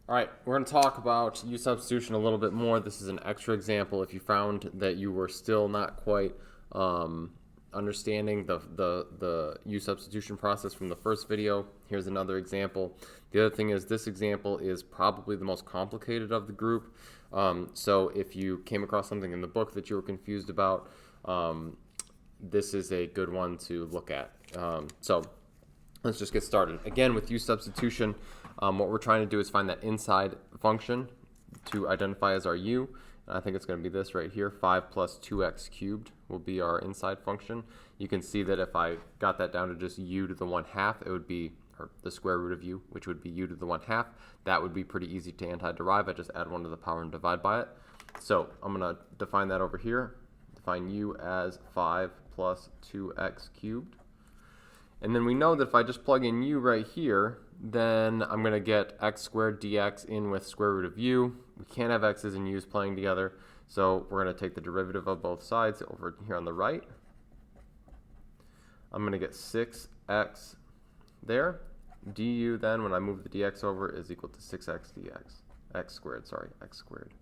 All right, we're going to talk about U substitution a little bit more. This is an extra example. If you found that you were still not quite understanding the U substitution process from the first video, here's another example. The other thing is this example is probably the most complicated of the group. So if you came across something in the book that you were confused about, this is a good one to look at. So let's just get started. Again, with U substitution, what we're trying to do is find that inside function to identify as our u. And I think it's going to be this right here. 5 plus 2x cubed will be our inside function. You can see that if I got that down to just u to the 1/2, it would be, or the square root of u, which would be u to the 1/2. That would be pretty easy to antiderive. I just add 1 to the power and divide by it. So I'm going to define that over here. Define u as 5 plus 2x cubed. And then we know that if I just plug in u right here, then I'm going to get x squared dx in with square root of u. We can't have x's and u's playing together, so we're going to take the derivative of both sides over here on the right. I'm going to get 6x there. Du then, when I move the dx over, is equal to 6x dx. X squared.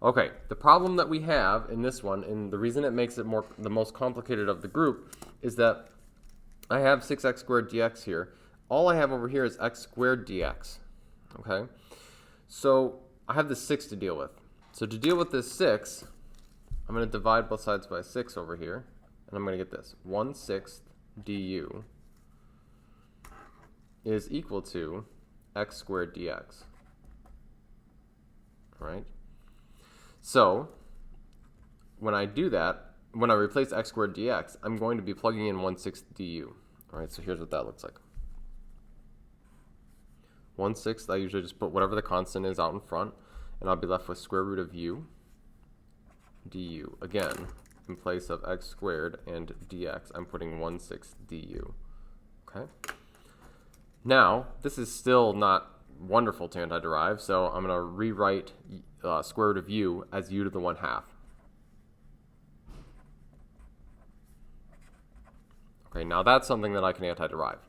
Okay, the problem that we have in this one, and the reason it makes it the most complicated of the group, is that I have 6x squared dx here. All I have over here is x squared dx. Okay? So I have this 6 to deal with. So to deal with this 6, I'm going to divide both sides by 6 over here. And I'm going to get this. 1/6 du is equal to x squared dx. All right? So when I do that, when I replace x squared dx, I'm going to be plugging in 1/6 du. All right, so here's what that looks like. 1/6, I usually just put whatever the constant is out in front, and I'll be left with square root of u du. Again, in place of x squared and dx, I'm putting 1/6 du. Okay? Now, this is still not wonderful to antiderive, so I'm going to rewrite square root of u as u to the 1/2. Okay, now that's something that I can antiderive.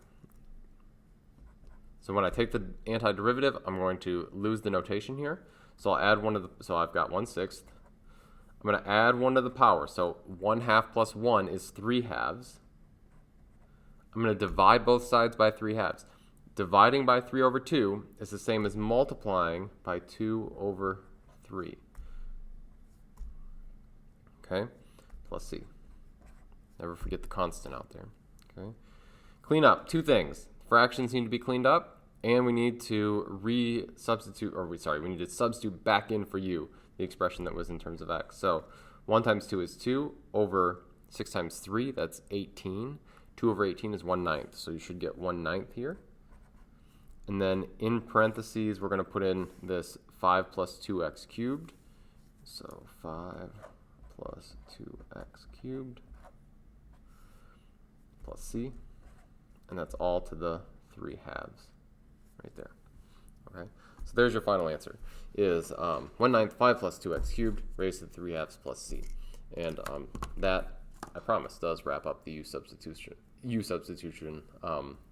So when I take the antiderivative, I'm going to lose the notation here. So I'll add so I've got 1/6. I'm going to add 1 to the power. So 1/2 plus 1 is 3/2. I'm going to divide both sides by 3/2. Dividing by 3 over 2 is the same as multiplying by 2 over 3. Okay, plus c. Never forget the constant out there. Okay. Clean up. 2 things. Fractions need to be cleaned up, and we need to we need to substitute back in for u, the expression that was in terms of x. So 1 times 2 is 2 over 6 times 3, that's 18. 2 over 18 is 1/9, so you should get 1/9 here. And then in parentheses, we're going to put in this 5 plus 2x cubed. So 5 plus 2x cubed plus c, and that's all to the 3/2 right there. Okay, so there's your final answer, is 1/9 5 plus 2x cubed raised to the 3/2 plus c. And that, I promise, does wrap up the U substitution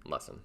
lesson.